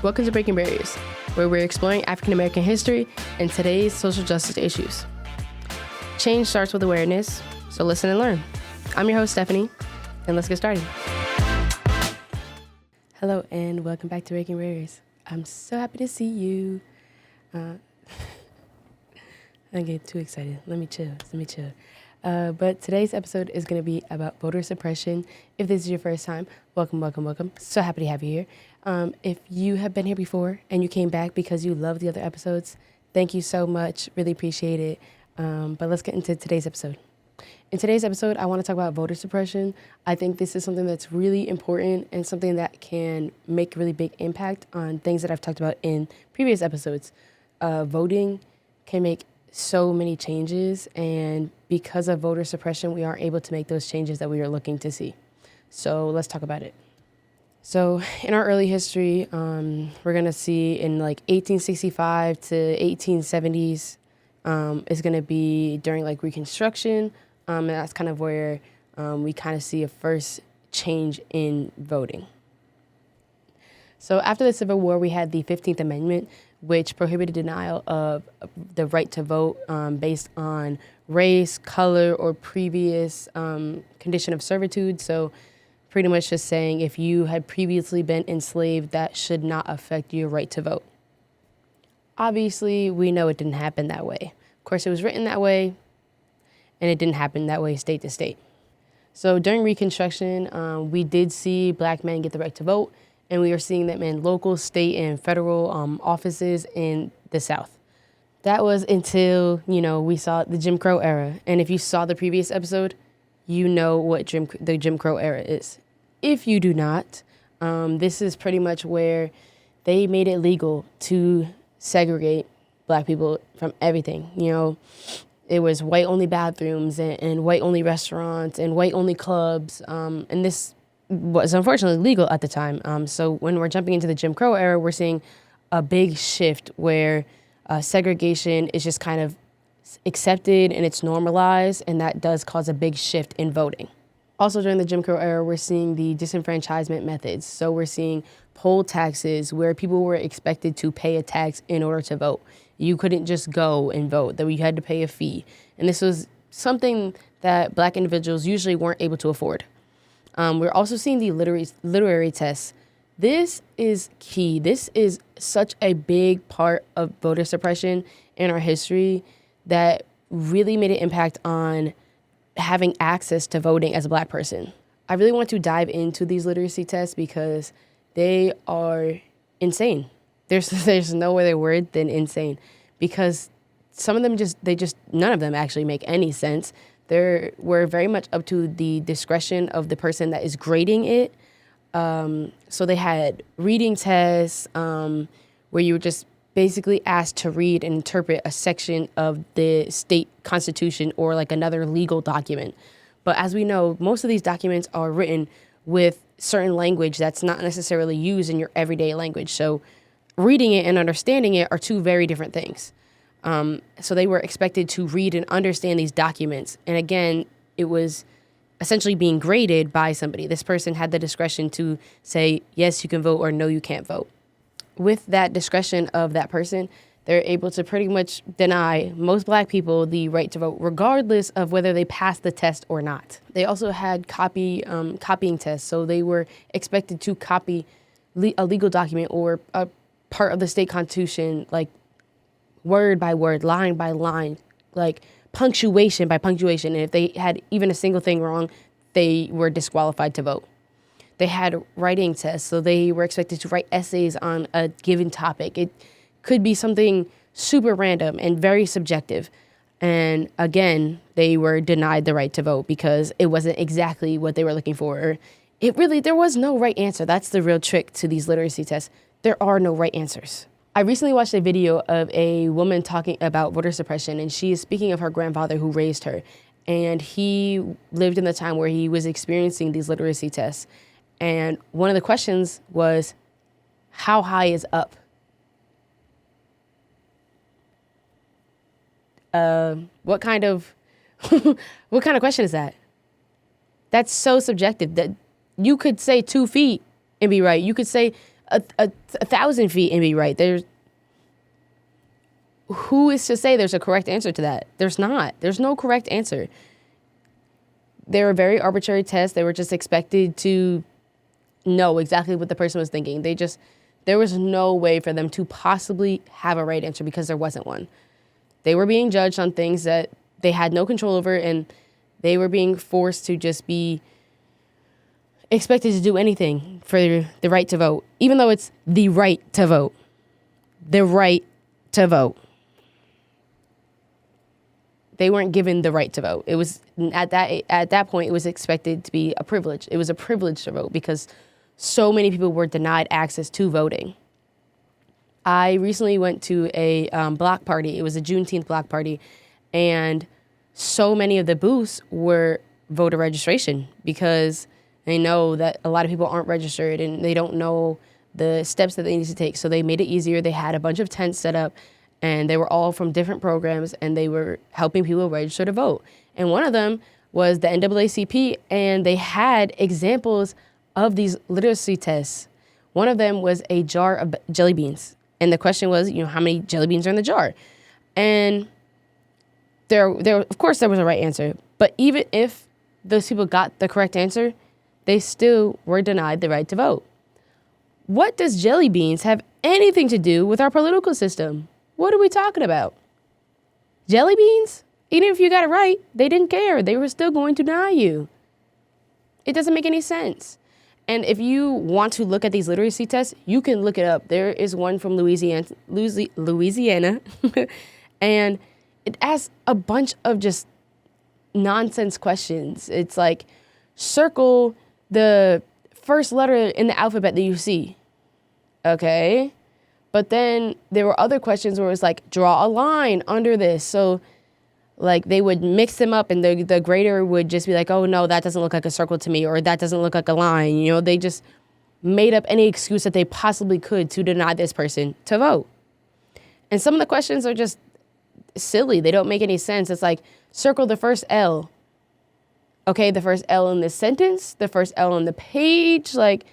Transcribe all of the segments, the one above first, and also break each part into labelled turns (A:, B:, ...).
A: Welcome to Breaking Barriers, where we're exploring African American history and today's social justice issues. Change starts with awareness, so listen and learn. I'm your host, Stephanie, and let's get started. Hello, and welcome back to Breaking Barriers. I'm so happy to see you. I get too excited. Let me chill. But today's episode is going to be about voter suppression. If this is your first time, welcome. So happy to have you here. If you have been here before and you came back because you love the other episodes, thank you so much. Really appreciate it. But let's get into today's episode. In today's episode, I want to talk about voter suppression. I think this is something that's really important and something that can make a really big impact on things that I've talked about in previous episodes. Voting can make so many changes, and because of voter suppression, we aren't able to make those changes that we are looking to see. So let's talk about it. So in our early history, we're going to see in like 1865 to 1870s is going to be during like Reconstruction, and that's kind of where we kind of see a first change in voting. So after the Civil War, we had the 15th Amendment, which prohibited denial of the right to vote based on race, color, or previous condition of servitude. So pretty much just saying if you had previously been enslaved, that should not affect your right to vote. Obviously, we know it didn't happen that way. Of course, it was written that way, and it didn't happen that way state to state. So during Reconstruction, we did see Black men get the right to vote, and we are seeing them in local, state, and federal offices in the South. That was until, we saw the Jim Crow era. And if you saw the previous episode, you know what the Jim Crow era is. If you do not, this is pretty much where they made it legal to segregate Black people from everything. It was white-only bathrooms and white-only restaurants and white-only clubs. And this was unfortunately legal at the time. So when we're jumping into the Jim Crow era, we're seeing a big shift where segregation is just kind of accepted and it's normalized, and that does cause a big shift in voting. Also during the Jim Crow era, we're seeing the disenfranchisement methods. So we're seeing poll taxes where people were expected to pay a tax in order to vote. You couldn't just go and vote, that you had to pay a fee. And this was something that Black individuals usually weren't able to afford. We're also seeing the literary tests. This is key. This is such a big part of voter suppression in our history that really made an impact on having access to voting as a Black person. I really want to dive into these literacy tests because they are insane. There's no other word than insane, because some of them none of them actually make any sense. We're very much up to the discretion of the person that is grading it. So they had reading tests where you were just basically asked to read and interpret a section of the state constitution or like another legal document. But as we know, most of these documents are written with certain language that's not necessarily used in your everyday language. So reading it and understanding it are two very different things. So they were expected to read and understand these documents. And again, it was essentially being graded by somebody. This person had the discretion to say, yes, you can vote, or no, you can't vote. With that discretion of that person, they're able to pretty much deny most Black people the right to vote, regardless of whether they passed the test or not. They also had copying tests. So they were expected to copy a legal document or a part of the state constitution, like word by word, line by line, like punctuation by punctuation. And if they had even a single thing wrong, they were disqualified to vote. They had writing tests, so they were expected to write essays on a given topic. It could be something super random and very subjective. And again, they were denied the right to vote because it wasn't exactly what they were looking for. There was no right answer. That's the real trick to these literacy tests. There are no right answers. I recently watched a video of a woman talking about voter suppression, and she is speaking of her grandfather who raised her. And he lived in the time where he was experiencing these literacy tests. And one of the questions was, how high is up? What kind of question is that? That's so subjective that you could say 2 feet and be right. You could say 1,000 feet and be right. Who is to say there's a correct answer to that? There's not. There's no correct answer. They were very arbitrary tests. They were just expected to know exactly what the person was thinking. There was no way for them to possibly have a right answer because there wasn't one. They were being judged on things that they had no control over, and they were being forced to just be expected to do anything for the right to vote, even though it's the right to vote. The right to vote. They weren't given the right to vote. It was at that point, it was expected to be a privilege. It was a privilege to vote because so many people were denied access to voting. I recently went to a block party. It was a Juneteenth block party, and so many of the booths were voter registration because they know that a lot of people aren't registered and they don't know the steps that they need to take. So they made it easier. They had a bunch of tents set up, and they were all from different programs, and they were helping people register to vote. And one of them was the NAACP, and they had examples of these literacy tests. One of them was a jar of jelly beans. And the question was, how many jelly beans are in the jar? And there, of course, there was a right answer. But even if those people got the correct answer, they still were denied the right to vote. What does jelly beans have anything to do with our political system? What are we talking about? Jelly beans? Even if you got it right, they didn't care. They were still going to deny you. It doesn't make any sense. And if you want to look at these literacy tests, you can look it up. There is one from Louisiana, and it asks a bunch of just nonsense questions. It's like, circle the first letter in the alphabet that you see. Okay. But then there were other questions where it was like, draw a line under this. So like they would mix them up, and the grader would just be like, oh no, that doesn't look like a circle to me, or that doesn't look like a line. They just made up any excuse that they possibly could to deny this person to vote. And some of the questions are just silly. They don't make any sense. It's like, circle the first L. Okay, the first L in this sentence, the first L on the page. Like,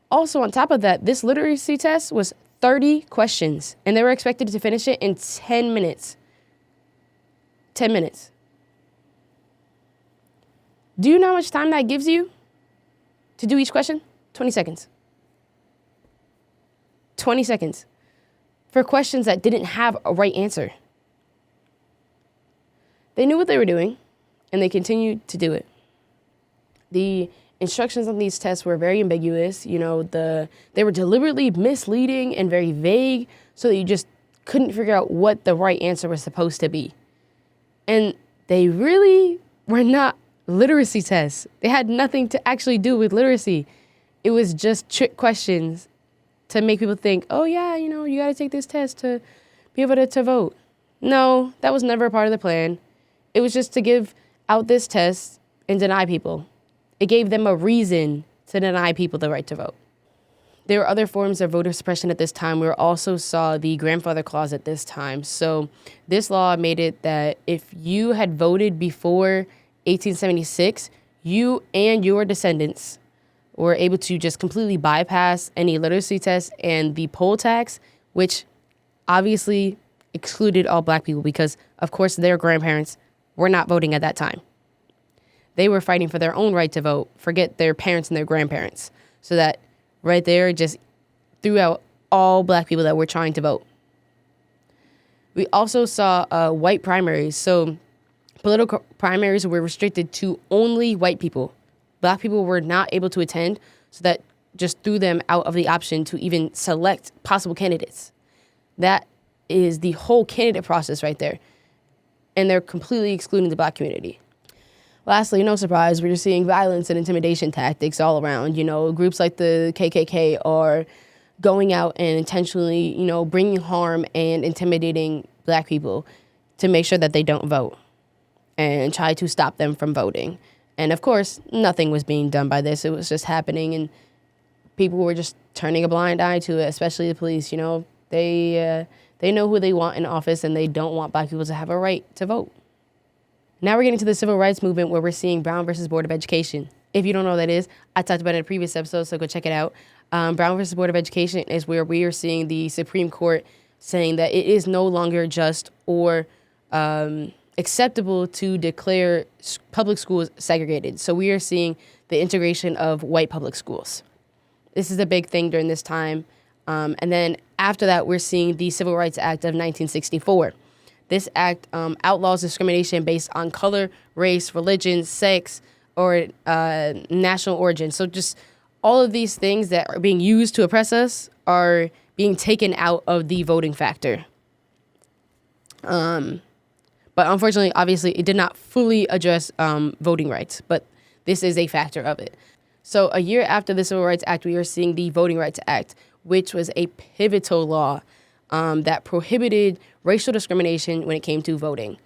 A: also on top of that, this literacy test was 30 questions, and they were expected to finish it in 10 minutes. 10 minutes. Do you know how much time that gives you to do each question? 20 seconds. 20 seconds for questions that didn't have a right answer. They knew what they were doing, and they continued to do it. The instructions on these tests were very ambiguous. They were deliberately misleading and very vague, so that you just couldn't figure out what the right answer was supposed to be. And they really were not literacy tests. They had nothing to actually do with literacy. It was just trick questions to make people think, oh yeah, you got to take this test to be able to vote. No, that was never a part of the plan. It was just to give out this test and deny people. It gave them a reason to deny people the right to vote. There were other forms of voter suppression at this time. We also saw the grandfather clause at this time. So this law made it that if you had voted before 1876, you and your descendants were able to just completely bypass any literacy test and the poll tax, which obviously excluded all black people because, of course, their grandparents were not voting at that time. They were fighting for their own right to vote, forget their parents and their grandparents. So that right there just threw out all black people that were trying to vote. We also saw white primaries. So political primaries were restricted to only white people. Black people were not able to attend, so that just threw them out of the option to even select possible candidates. That is the whole candidate process right there. And they're completely excluding the black community. Lastly, no surprise, we're seeing violence and intimidation tactics all around. Groups like the KKK are going out and intentionally, bringing harm and intimidating black people to make sure that they don't vote and try to stop them from voting. And of course, nothing was being done by this. It was just happening, and people were just turning a blind eye to it, especially the police. They know who they want in office, and they don't want black people to have a right to vote. Now we're getting to the civil rights movement, where we're seeing Brown versus Board of Education. If you don't know what that is, I talked about it in a previous episode, so go check it out. Brown versus Board of Education is where we are seeing the Supreme Court saying that it is no longer just or acceptable to declare public schools segregated. So we are seeing the integration of white public schools. This is a big thing during this time. And then after that, we're seeing the Civil Rights Act of 1964. This act outlaws discrimination based on color, race, religion, sex, or national origin. So just all of these things that are being used to oppress us are being taken out of the voting factor. But unfortunately, obviously, it did not fully address voting rights, but this is a factor of it. So a year after the Civil Rights Act, we are seeing the Voting Rights Act, which was a pivotal law that prohibited racial discrimination when it came to voting.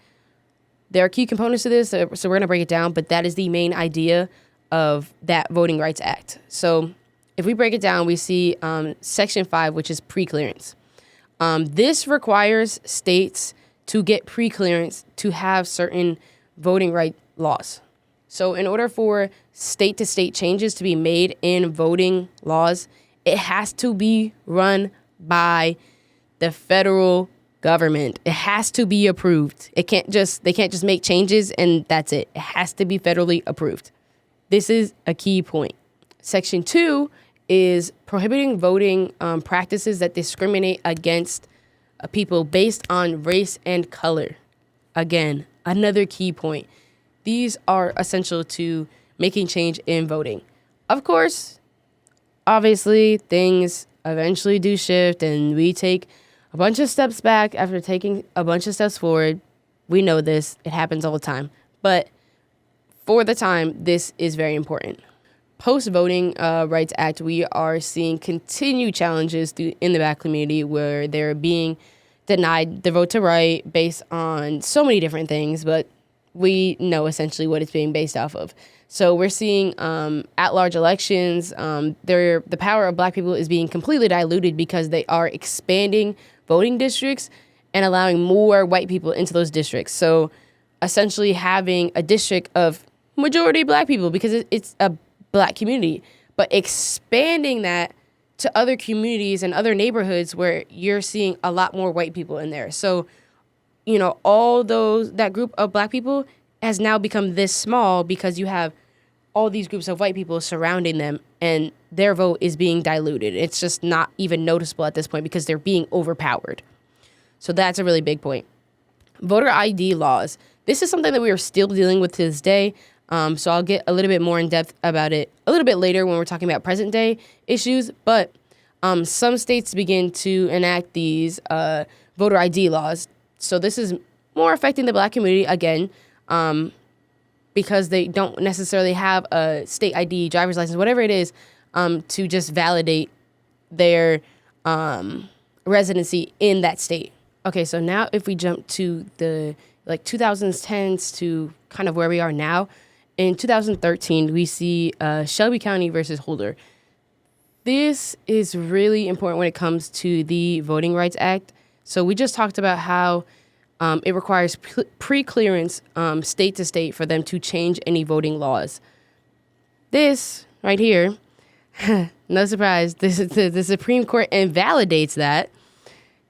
A: There are key components to this, so we're going to break it down, but that is the main idea of that Voting Rights Act. So if we break it down, we see Section 5, which is pre-clearance. This requires states to get pre-clearance to have certain voting right laws. So in order for state-to-state changes to be made in voting laws, it has to be run by the federal government. It has to be approved. They can't just make changes and that's it. It has to be federally approved. This is a key point. Section 2 is prohibiting voting practices that discriminate against people based on race and color. Again, another key point. These are essential to making change in voting. Of course, obviously, things eventually do shift and we take a bunch of steps back after taking a bunch of steps forward. We know this. It happens all the time. But for the time, this is very important. Post-Voting Rights Act, we are seeing continued challenges in the Black community where they're being denied the vote to right based on so many different things, but we know essentially what it's being based off of. So we're seeing at-large elections, the power of Black people is being completely diluted because they are expanding voting districts and allowing more white people into those districts. So essentially having a district of majority Black people because it's a Black community, but expanding that to other communities and other neighborhoods where you're seeing a lot more white people in there. So, you know, that group of Black people has now become this small because you have all these groups of white people surrounding them and their vote is being diluted. It's just not even noticeable at this point because they're being overpowered. So that's a really big point. Voter ID laws. This is something that we are still dealing with to this day. So I'll get a little bit more in depth about it a little bit later when we're talking about present day issues. But some states begin to enact these voter ID laws. So this is more affecting the Black community again because they don't necessarily have a state ID, driver's license, whatever it is, to just validate their residency in that state. Okay, so now if we jump to the 2010s to kind of where we are now, in 2013, we see Shelby County versus Holder. This is really important when it comes to the Voting Rights Act. So we just talked about how it requires pre-clearance state to state for them to change any voting laws. This right here, no surprise, the Supreme Court invalidates that,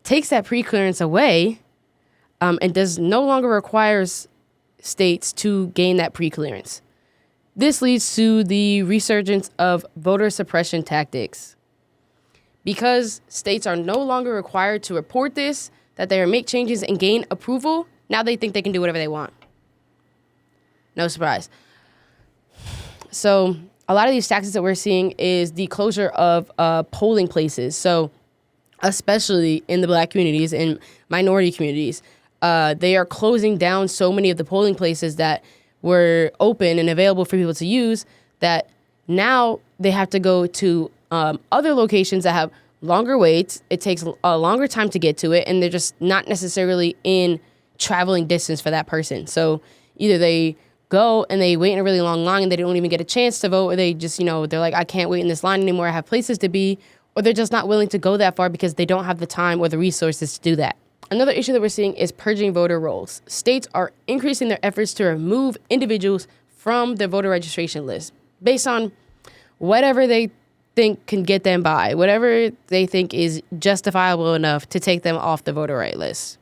A: takes that pre-clearance away, and no longer requires states to gain that pre-clearance. This leads to the resurgence of voter suppression tactics. Because states are no longer required to report this, that they make changes and gain approval, now they think they can do whatever they want. No surprise. So a lot of these tactics that we're seeing is the closure of polling places. So especially in the Black communities and minority communities, they are closing down so many of the polling places that were open and available for people to use that now they have to go to other locations that have longer waits. It takes a longer time to get to it, and they're just not necessarily in traveling distance for that person. So either they go and they wait in a really long line and they don't even get a chance to vote, or they just, they're like, I can't wait in this line anymore. I have places to be, or they're just not willing to go that far because they don't have the time or the resources to do that. Another issue that we're seeing is purging voter rolls. States are increasing their efforts to remove individuals from their voter registration list based on whatever they think can get them by, whatever they think is justifiable enough to take them off the voter right list.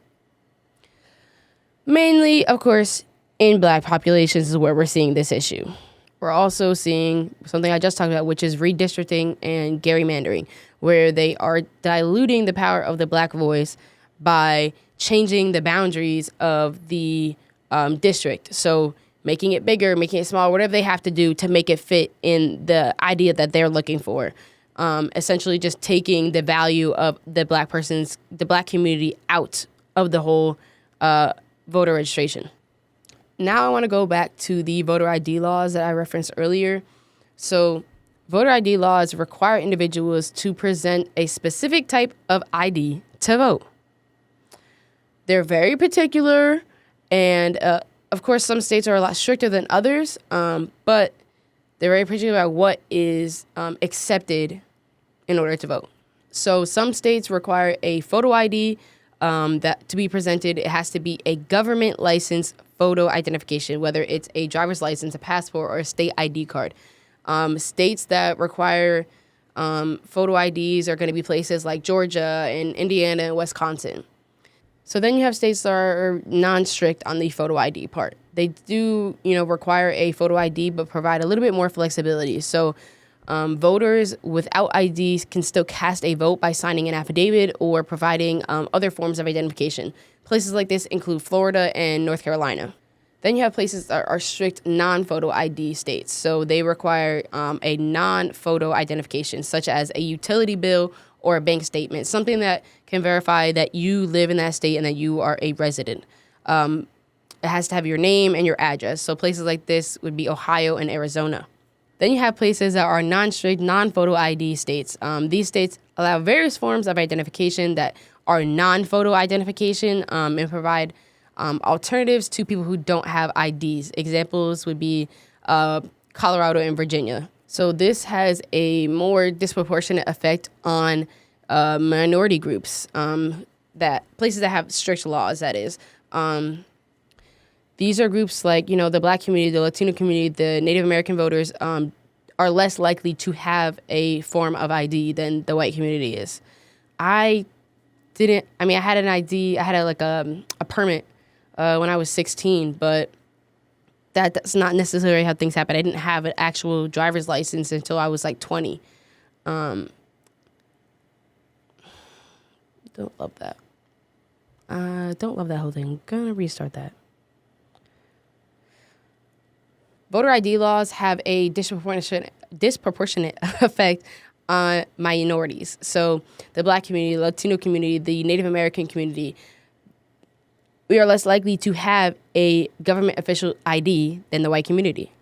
A: Mainly, of course, in black populations is where we're seeing this issue. We're also seeing something I just talked about, which is redistricting and gerrymandering, where they are diluting the power of the black voice by changing the boundaries of the district. So making it bigger, making it smaller, whatever they have to do to make it fit in the idea that they're looking for. Essentially just taking the value of the black community out of the whole voter registration. Now I want to go back to the voter ID laws that I referenced earlier. So voter ID laws require individuals to present a specific type of ID to vote. They're very particular, and of course, some states are a lot stricter than others, but they're very particular about what is accepted in order to vote. So some states require a photo ID that to be presented. It has to be a government licensed photo identification, whether it's a driver's license, a passport, or a state ID card. States that require photo IDs are going to be places like Georgia and Indiana and Wisconsin. So then you have states that are non-strict on the photo ID part. They do, require a photo ID, but provide a little bit more flexibility. So voters without IDs can still cast a vote by signing an affidavit or providing other forms of identification. Places like this include Florida and North Carolina. Then you have places that are strict non-photo ID states. So they require a non-photo identification, such as a utility bill or a bank statement, something that can verify that you live in that state and that you are a resident. It has to have your name and your address. So places like this would be Ohio and Arizona. Then you have places that are non-strict, non-photo ID states. These states allow various forms of identification that are non-photo identification and provide alternatives to people who don't have IDs. Examples would be Colorado and Virginia. So this has a more disproportionate effect on minority groups, that places that have strict laws, that is. These are groups like, the black community, the Latino community, the Native American voters are less likely to have a form of ID than the white community is. I had an ID, I had a permit when I was 16, but that's not necessarily how things happen. I didn't have an actual driver's license until I was 20. Don't love that. Don't love that whole thing. I'm gonna restart that. Voter ID laws have a disproportionate effect on minorities. So the black community, Latino community, the Native American community, we are less likely to have a government official ID than the white community.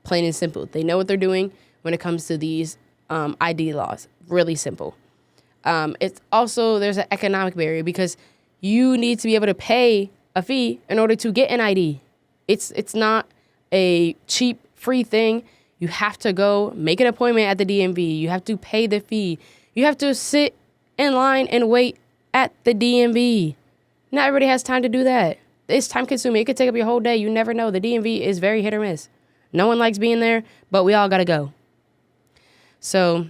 A: Plain and simple. They know what they're doing when it comes to these ID laws. Really simple. It's also, there's an economic barrier because you need to be able to pay a fee in order to get an ID. It's not a cheap, free thing. You have to go make an appointment at the DMV. You have to pay the fee. You have to sit in line and wait at the DMV. Not everybody has time to do that. It's time consuming. It could take up your whole day. You never know. The DMV is very hit or miss. No one likes being there, but we all got to go. So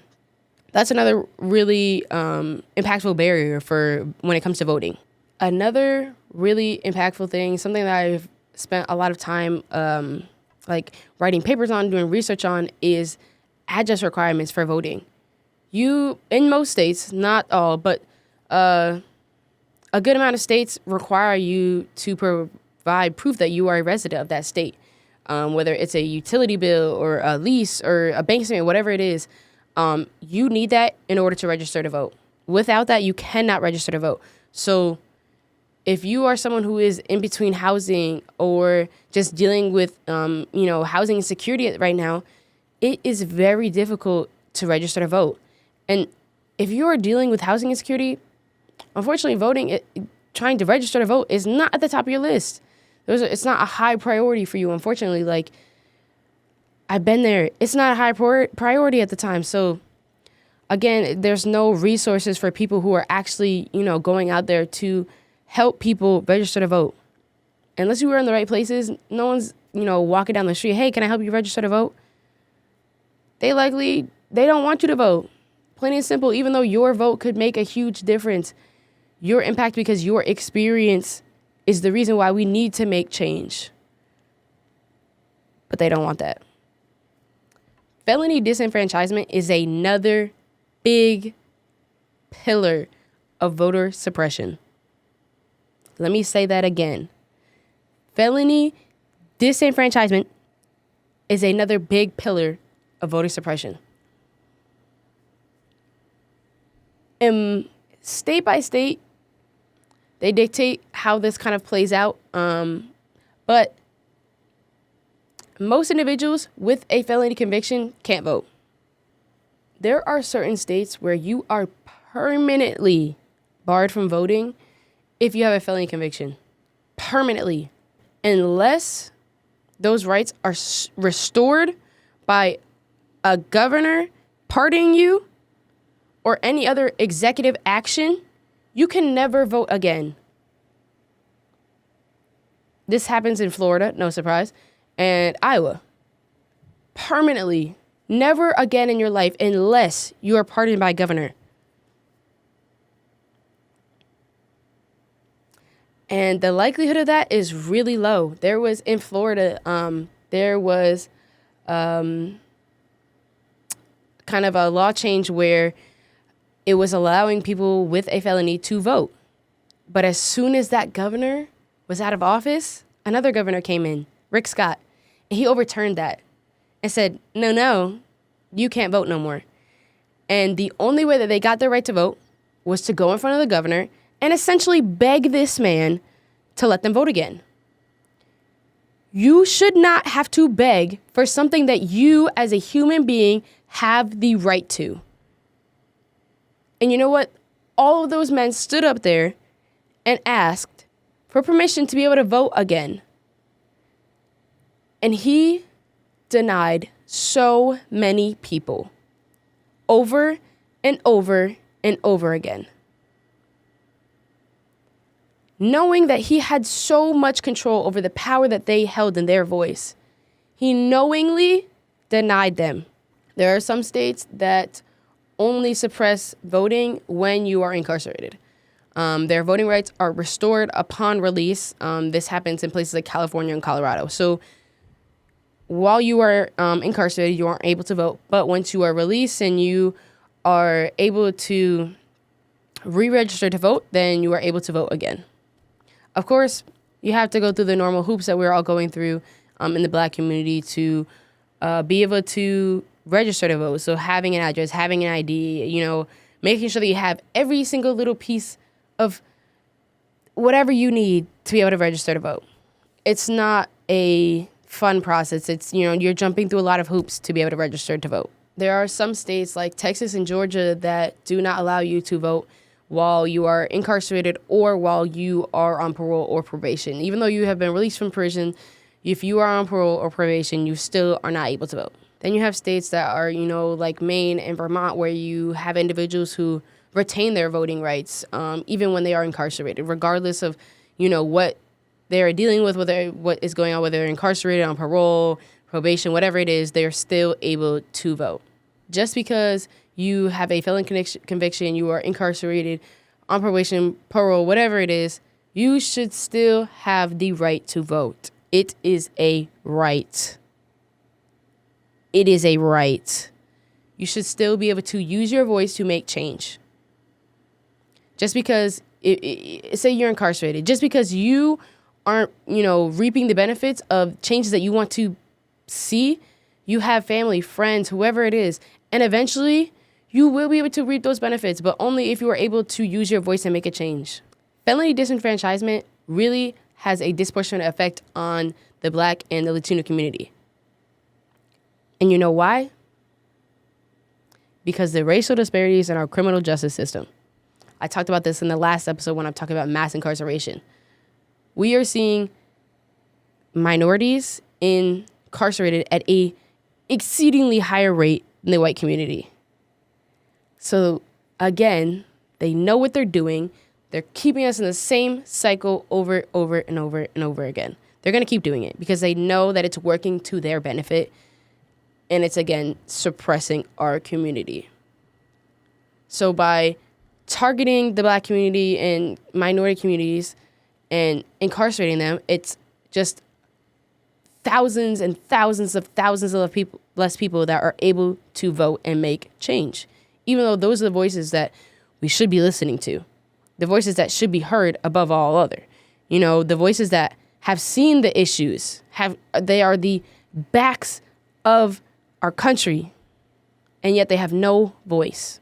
A: that's another really impactful barrier for when it comes to voting. Another really impactful thing, something that I've spent a lot of time writing papers on, doing research on, is address requirements for voting. You, in most states, not all, but a good amount of states require you to provide proof that you are a resident of that state, whether it's a utility bill or a lease or a bank statement, whatever it is. You need that in order to register to vote. Without that, you cannot register to vote. So if you are someone who is in between housing or just dealing with, housing insecurity right now, it is very difficult to register to vote. And if you are dealing with housing insecurity, unfortunately, trying to register to vote is not at the top of your list. It's not a high priority for you. Unfortunately, I've been there. It's not a high priority at the time. So again, there's no resources for people who are actually, going out there to help people register to vote. Unless you were in the right places, no one's, walking down the street, hey, can I help you register to vote? They don't want you to vote. Plain and simple, even though your vote could make a huge difference, your impact because your experience is the reason why we need to make change. But they don't want that. Felony disenfranchisement is another big pillar of voter suppression. Let me say that again. Felony disenfranchisement is another big pillar of voter suppression. State by state, they dictate how this kind of plays out. But most individuals with a felony conviction can't vote. There are certain states where you are permanently barred from voting if you have a felony conviction. Permanently. Unless those rights are restored by a governor pardoning you or any other executive action, you can never vote again. This happens in Florida, no surprise, and Iowa. Permanently. Never again in your life unless you are pardoned by a governor. And the likelihood of that is really low. There was in Florida, there was kind of a law change where it was allowing people with a felony to vote. But as soon as that governor was out of office, another governor came in, Rick Scott, and he overturned that and said, no, you can't vote no more. And the only way that they got their right to vote was to go in front of the governor and essentially beg this man to let them vote again. You should not have to beg for something that you as a human being have the right to. And you know what? All of those men stood up there and asked for permission to be able to vote again. And he denied so many people over and over and over again. Knowing that he had so much control over the power that they held in their voice, he knowingly denied them. There are some states that only suppress voting when you are incarcerated. Their voting rights are restored upon release. This happens in places like California and Colorado. So while you are incarcerated, you aren't able to vote. But once you are released and you are able to re-register to vote, then you are able to vote again. Of course, you have to go through the normal hoops that we're all going through in the Black community to be able to register to vote. So having an address, having an ID, making sure that you have every single little piece of whatever you need to be able to register to vote. It's not a fun process. It's, you're jumping through a lot of hoops to be able to register to vote. There are some states like Texas and Georgia that do not allow you to vote while you are incarcerated or while you are on parole or probation. Even though you have been released from prison, if you are on parole or probation, you still are not able to vote. Then you have states that are, like Maine and Vermont, where you have individuals who retain their voting rights, even when they are incarcerated, regardless of, what they're dealing with, what is going on, whether they're incarcerated, on parole, probation, whatever it is, they're still able to vote. Just because you have a felon conviction, you are incarcerated, on probation, parole, whatever it is, you should still have the right to vote. It is a right. It is a right. You should still be able to use your voice to make change. Just because, say you're incarcerated, just because you aren't, reaping the benefits of changes that you want to see, you have family, friends, whoever it is, and eventually you will be able to reap those benefits, but only if you are able to use your voice and make a change. Felony disenfranchisement really has a disproportionate effect on the Black and the Latino community. And you know why? Because the racial disparities in our criminal justice system. I talked about this in the last episode when I'm talking about mass incarceration. We are seeing minorities incarcerated at a exceedingly higher rate than the white community. So again, they know what they're doing. They're keeping us in the same cycle over and over and over again. They're going to keep doing it because they know that it's working to their benefit. And it's, again, suppressing our community. So by targeting the Black community and minority communities and incarcerating them, it's just thousands and thousands of people, less people that are able to vote and make change. Even though those are the voices that we should be listening to, the voices that should be heard above all other. You know, the voices that have seen the issues, they are the backs of our country, and yet they have no voice.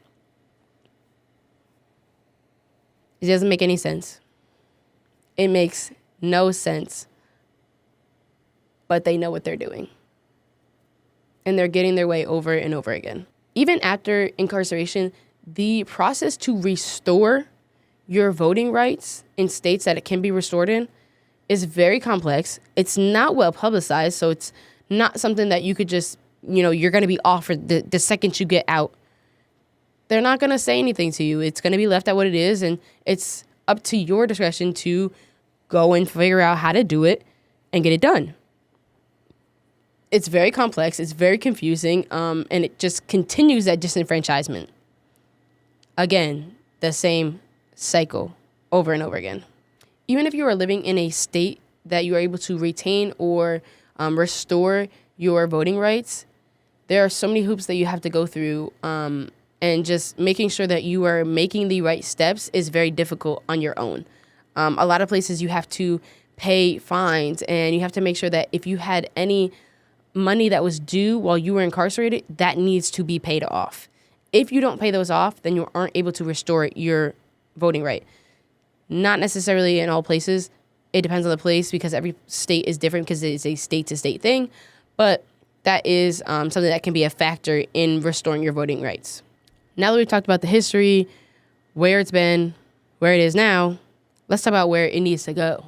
A: It doesn't make any sense. It makes no sense. But they know what they're doing. And they're getting their way over and over again. Even after incarceration, the process to restore your voting rights in states that it can be restored in is very complex. It's not well publicized, so it's not something that you could just, you're going to be offered the second you get out. They're not going to say anything to you. It's going to be left at what it is, and it's up to your discretion to go and figure out how to do it and get it done. It's very complex. It's very confusing, and it just continues that disenfranchisement. Again, the same cycle over and over again. Even if you are living in a state that you are able to retain or restore your voting rights, there are so many hoops that you have to go through, and just making sure that you are making the right steps is very difficult on your own. A lot of places you have to pay fines, and you have to make sure that if you had any money that was due while you were incarcerated, that needs to be paid off. If you don't pay those off, then you aren't able to restore your voting right. Not necessarily in all places. It depends on the place because every state is different because it is a state-to-state thing. But that is something that can be a factor in restoring your voting rights. Now that we've talked about the history, where it's been, where it is now, let's talk about where it needs to go.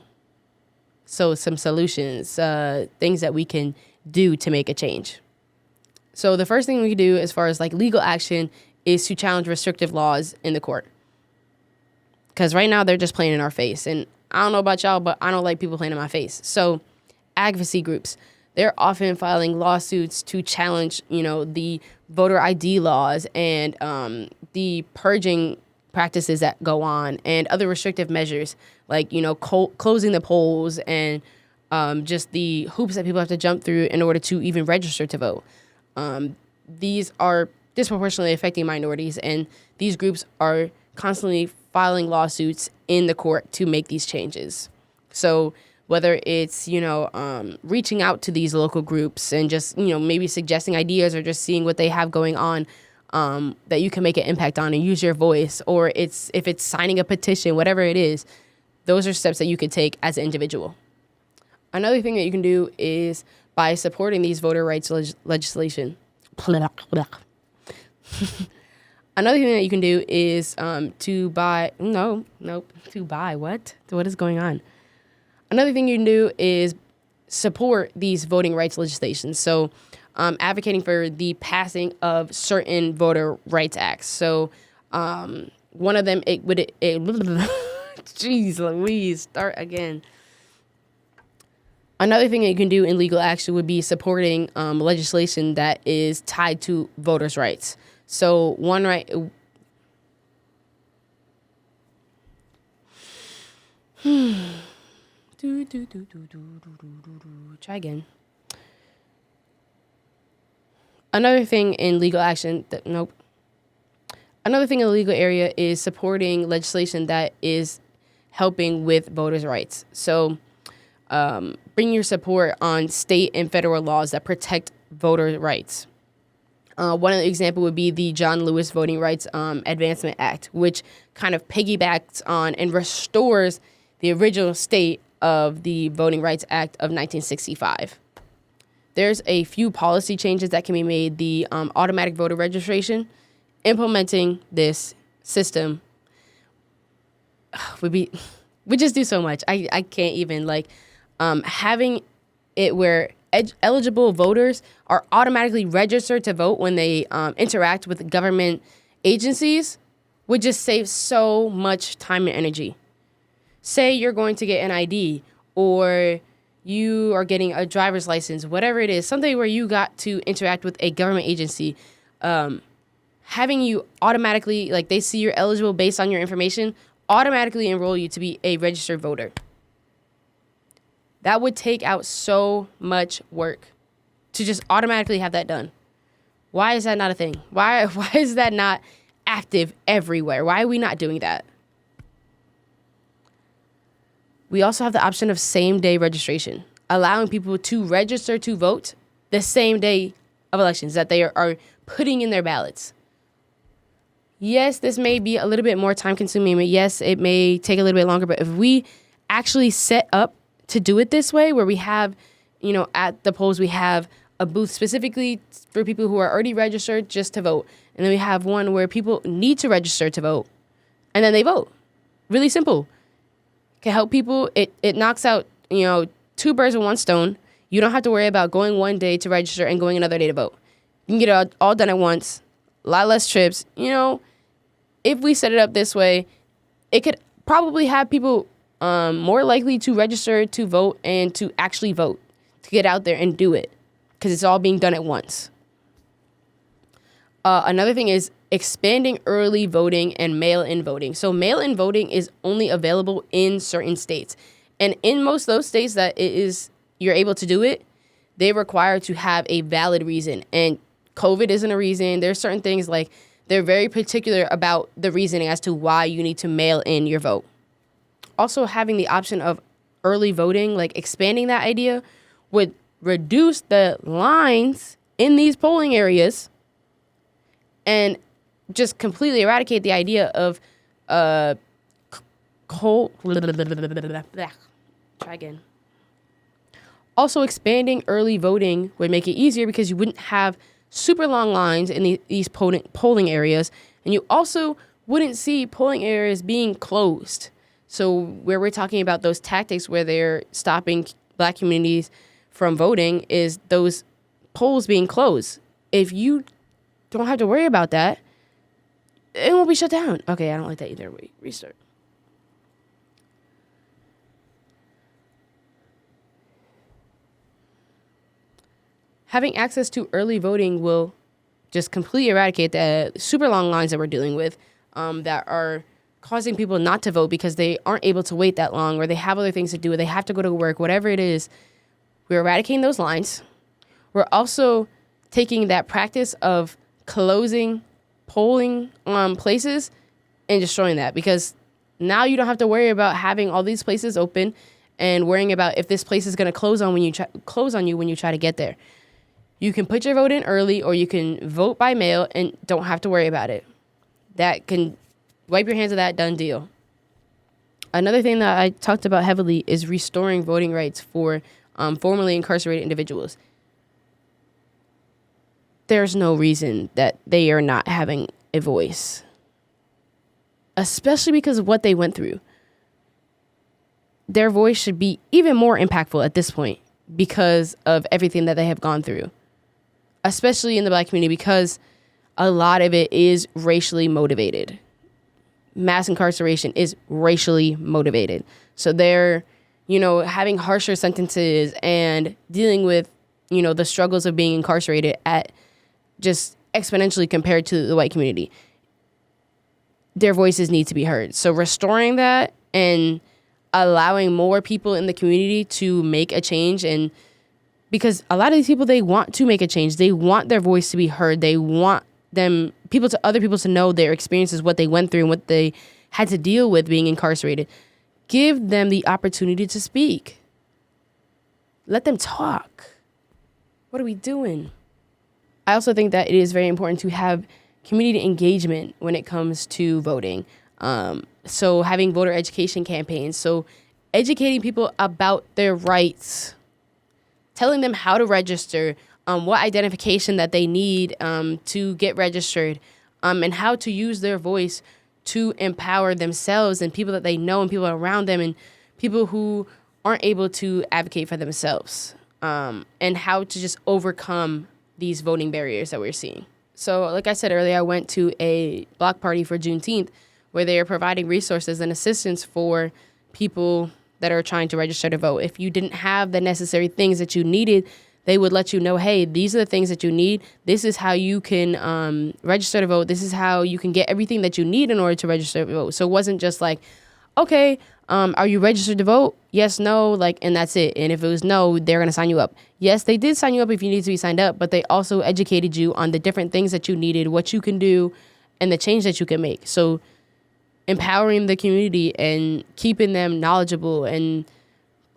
A: So some solutions, things that we can do to make a change. So the first thing we can do as far as like legal action is to challenge restrictive laws in the court. Because right now they're just playing in our face. And I don't know about y'all, but I don't like people playing in my face. So advocacy groups, they're often filing lawsuits to challenge, the voter ID laws and the purging practices that go on and other restrictive measures like, closing the polls and just the hoops that people have to jump through in order to even register to vote. These are disproportionately affecting minorities, and these groups are constantly filing lawsuits in the court to make these changes. So whether it's, reaching out to these local groups and just, maybe suggesting ideas or just seeing what they have going on that you can make an impact on and use your voice, or if it's signing a petition, whatever it is, those are steps that you could take as an individual. Another thing that you can do is by supporting these voter rights legislation. Another thing that you can do is to buy what? What is going on? Another thing you can do is support these voting rights legislations. So advocating for the passing of certain voter rights acts. So one of them, jeez Louise, start again. Another thing that you can do in legal action would be supporting legislation that is tied to voters' rights. So one right... Try again. Another thing in legal action... Another thing in the legal area is supporting legislation that is helping with voters' rights. So... bring your support on state and federal laws that protect voter rights. One of the examples would be the John Lewis Voting Rights Advancement Act, which kind of piggybacks on and restores the original state of the Voting Rights Act of 1965. There's a few policy changes that can be made. The automatic voter registration, implementing this system would just do so much. I can't even having it where eligible voters are automatically registered to vote when they interact with government agencies would just save so much time and energy. Say you're going to get an ID or you are getting a driver's license, whatever it is, something where you got to interact with a government agency. having you automatically, like they see you're eligible based on your information, automatically enroll you to be a registered voter. That would take out so much work to just automatically have that done. Why is that not a thing? Why is that not active everywhere? Why are we not doing that? We also have the option of same-day registration, allowing people to register to vote the same day of elections that they are putting in their ballots. Yes, this may be a little bit more time-consuming. Yes, it may take a little bit longer, but if we actually set up to do it this way, where we have, at the polls, we have a booth specifically for people who are already registered just to vote. And then we have one where people need to register to vote, and then they vote. Really simple. Can help people. It knocks out, two birds with one stone. You don't have to worry about going one day to register and going another day to vote. You can get it all done at once. A lot less trips. If we set it up this way, it could probably have people more likely to register to vote and to actually vote, to get out there and do it, because it's all being done at once. Another thing is expanding early voting and mail-in voting. So mail-in voting is only available in certain states. And in most of those states that you're able to do it, they require to have a valid reason. And COVID isn't a reason. There's certain things like they're very particular about the reasoning as to why you need to mail in your vote. Also, having the option of early voting, like expanding that idea, would reduce the lines in these polling areas and just completely eradicate the idea of try again. Also, expanding early voting would make it easier because you wouldn't have super long lines in these polling areas, and you also wouldn't see polling areas being closed. So where we're talking about those tactics where they're stopping Black communities from voting is those polls being closed. If you don't have to worry about that, it won't be shut down. Okay, I don't like that either. Wait, restart. Having access to early voting will just completely eradicate the super long lines that we're dealing with that are causing people not to vote because they aren't able to wait that long, or they have other things to do, or they have to go to work, whatever it is. We're eradicating those lines. We're also taking that practice of closing polling places and destroying that, because now you don't have to worry about having all these places open and worrying about if this place is going to close on you when you try to get there. You can put your vote in early, or you can vote by mail and don't have to worry about it. That can wipe your hands of that, done deal. Another thing that I talked about heavily is restoring voting rights for formerly incarcerated individuals. There's no reason that they are not having a voice, especially because of what they went through. Their voice should be even more impactful at this point because of everything that they have gone through, especially in the Black community, because a lot of it is racially motivated. Mass incarceration is racially motivated. So they're, having harsher sentences and dealing with, the struggles of being incarcerated at just exponentially compared to the white community. Their voices need to be heard. So restoring that and allowing more people in the community to make a change, and because a lot of these people, they want to make a change. They want their voice to be heard. They want other people to know their experiences, what they went through and what they had to deal with being incarcerated. Give them the opportunity to speak. Let them talk. What are we doing? I also think that it is very important to have community engagement when it comes to voting. So having voter education campaigns. So educating people about their rights, telling them how to register, what identification that they need to get registered, and how to use their voice to empower themselves and people that they know and people around them and people who aren't able to advocate for themselves, and how to just overcome these voting barriers that we're seeing. So like I said earlier, I went to a block party for Juneteenth where they are providing resources and assistance for people that are trying to register to vote. If you didn't have the necessary things that you needed, they would let you know, hey, these are the things that you need. This is how you can register to vote. This is how you can get everything that you need in order to register to vote. So it wasn't just like, okay, are you registered to vote? Yes, no, like, and that's it. And if it was no, they're going to sign you up. Yes, they did sign you up if you need to be signed up, but they also educated you on the different things that you needed, what you can do, and the change that you can make. So empowering the community and keeping them knowledgeable and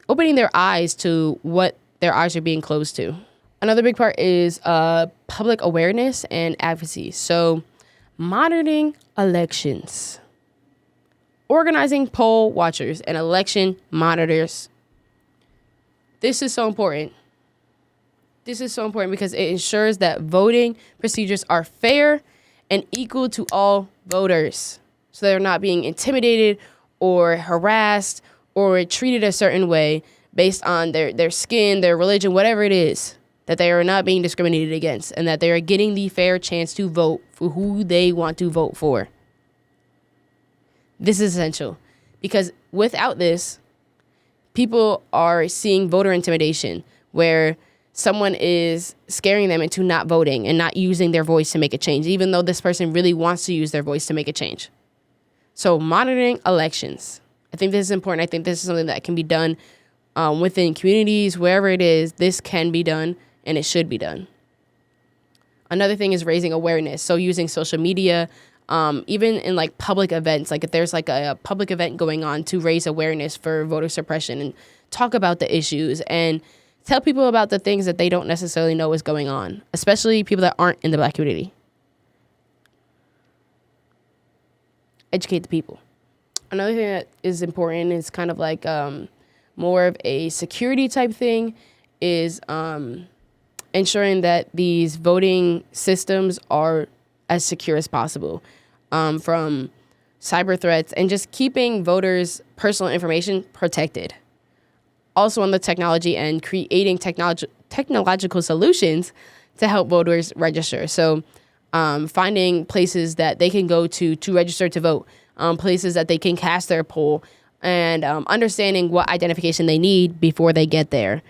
A: opening their eyes to what their eyes are being closed to. Another big part is public awareness and advocacy. So monitoring elections, organizing poll watchers and election monitors. This is so important. This is so important because it ensures that voting procedures are fair and equal to all voters. So they're not being intimidated or harassed or treated a certain way based on their skin, their religion, whatever it is, that they are not being discriminated against and that they are getting the fair chance to vote for who they want to vote for. This is essential because without this, people are seeing voter intimidation where someone is scaring them into not voting and not using their voice to make a change, even though this person really wants to use their voice to make a change. So monitoring elections. I think this is important. I think this is something that can be done within communities, wherever it is. This can be done and it should be done. Another thing is raising awareness. So using social media, even in like public events, like if there's like a public event going on, to raise awareness for voter suppression and talk about the issues and tell people about the things that they don't necessarily know is going on, especially people that aren't in the Black community. Educate the people. Another thing that is important is kind of like more of a security type thing is ensuring that these voting systems are as secure as possible from cyber threats and just keeping voters' personal information protected. Also on the technology and creating technological solutions to help voters register. So finding places that they can go to register to vote, places that they can cast their poll, and understanding what identification they need before they get there.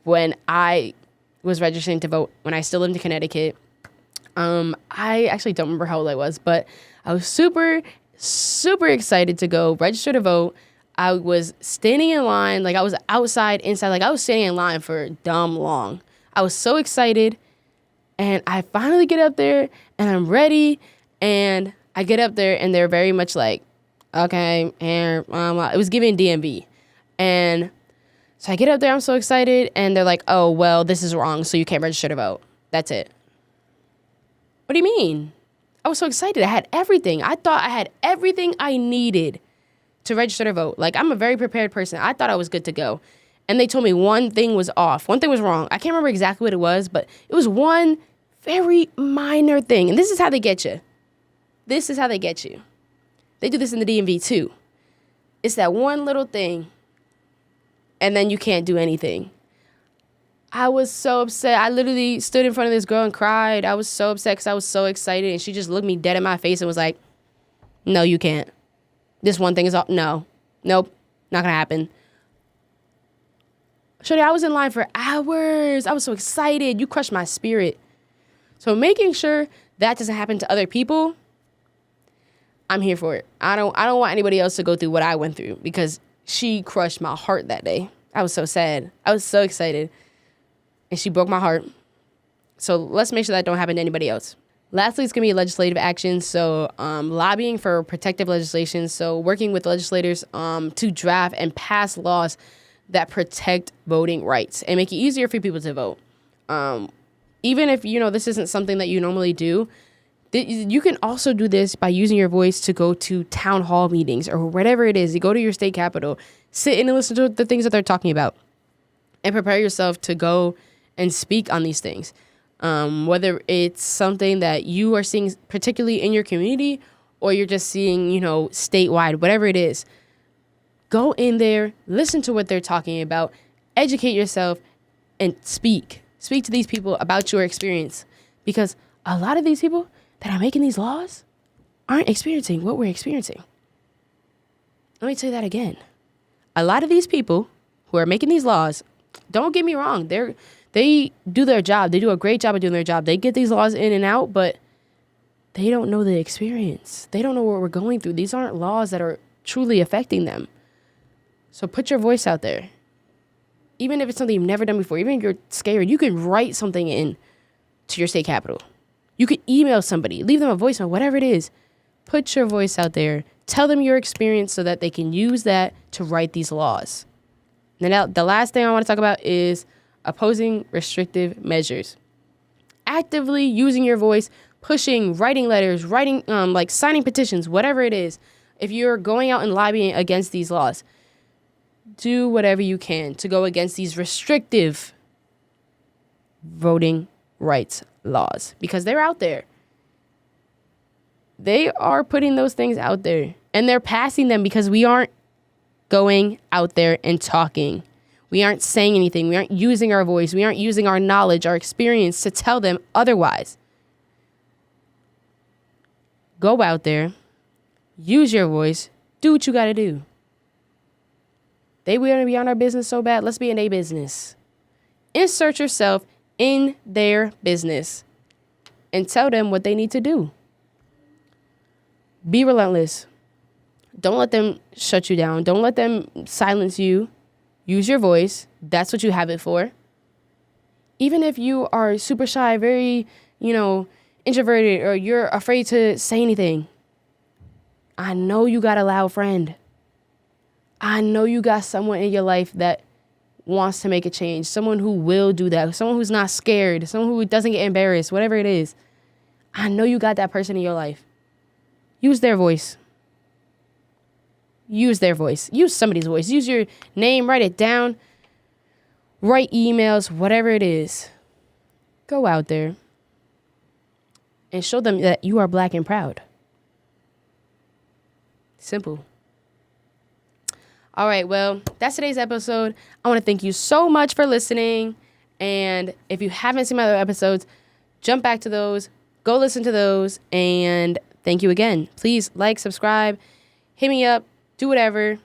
A: When I was registering to vote, when I still lived in Connecticut, I actually don't remember how old I was, but I was super, super excited to go register to vote. I was standing in line, like I was outside, inside, like I was standing in line for dumb long. I was so excited. And I finally get up there and I'm ready. And I get up there and they're very much like, okay, and it was giving DMV. And so I get up there, I'm so excited. And they're like, oh, well, this is wrong. So you can't register to vote. That's it. What do you mean? I was so excited. I had everything. I thought I had everything I needed to register to vote. Like, I'm a very prepared person. I thought I was good to go. And they told me one thing was off. One thing was wrong. I can't remember exactly what it was, but it was one very minor thing. And this is how they get you. This is how they get you. They do this in the DMV too. It's that one little thing, and then you can't do anything. I was so upset. I literally stood in front of this girl and cried. I was so upset because I was so excited, and she just looked me dead in my face and was like, no, you can't. This one thing is all. No. Nope. Not going to happen. Shorty, I was in line for hours. I was so excited. You crushed my spirit. So making sure that doesn't happen to other people, I'm here for it. I don't want anybody else to go through what I went through because she crushed my heart that day. I was so sad. I was so excited. And she broke my heart. So let's make sure that don't happen to anybody else. Lastly, it's going to be legislative action. So lobbying for protective legislation. So working with legislators to draft and pass laws that protect voting rights and make it easier for people to vote. Even if, this isn't something that you normally do, you can also do this by using your voice to go to town hall meetings or whatever it is. You go to your state capitol, sit in and listen to the things that they're talking about, and prepare yourself to go and speak on these things. Whether it's something that you are seeing particularly in your community or you're just seeing, statewide, whatever it is. Go in there, listen to what they're talking about, educate yourself, and speak. Speak to these people about your experience. Because a lot of these people that are making these laws aren't experiencing what we're experiencing. Let me tell you that again. A lot of these people who are making these laws Don't get me wrong. They do their job. They do a great job of doing their job. They get these laws in and out, but they don't know the experience. They don't know what we're going through. These aren't laws that are truly affecting them. So put your voice out there. Even if it's something you've never done before, even if you're scared, you can write something in to your state capitol. You could email somebody, leave them a voicemail, whatever it is. Put your voice out there. Tell them your experience so that they can use that to write these laws. Now, the last thing I want to talk about is opposing restrictive measures. Actively using your voice, pushing, writing letters, signing petitions, whatever it is. If you're going out and lobbying against these laws, do whatever you can to go against these restrictive voting rights laws, because they're out there. They are putting those things out there, and they're passing them because we aren't going out there and talking. We aren't saying anything. We aren't using our voice. We aren't using our knowledge, our experience to tell them otherwise. Go out there, use your voice, do what you got to do. They want to be on our business so bad. Let's be in their business. Insert yourself in their business and tell them what they need to do. Be relentless. Don't let them shut you down. Don't let them silence you. Use your voice. That's what you have it for. Even if you are super shy, very, introverted, or you're afraid to say anything, I know you got a loud friend. I know you got someone in your life that wants to make a change, someone who will do that, someone who's not scared, someone who doesn't get embarrassed, whatever it is. I know you got that person in your life. Use their voice. Use their voice. Use somebody's voice. Use your name, write it down, write emails, whatever it is. Go out there and show them that you are Black and proud. Simple. All right, well, that's today's episode. I want to thank you so much for listening. And if you haven't seen my other episodes, jump back to those, go listen to those, and thank you again. Please like, subscribe, hit me up, do whatever.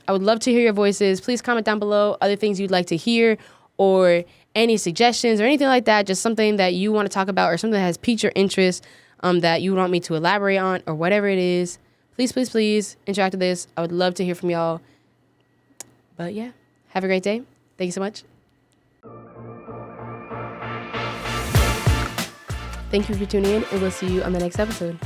A: I would love to hear your voices. Please comment down below other things you'd like to hear or any suggestions or anything like that, just something that you want to talk about or something that has piqued your interest that you want me to elaborate on or whatever it is. Please, please, please interact with this. I would love to hear from y'all. But yeah, have a great day. Thank you so much. Thank you for tuning in, and we'll see you on the next episode.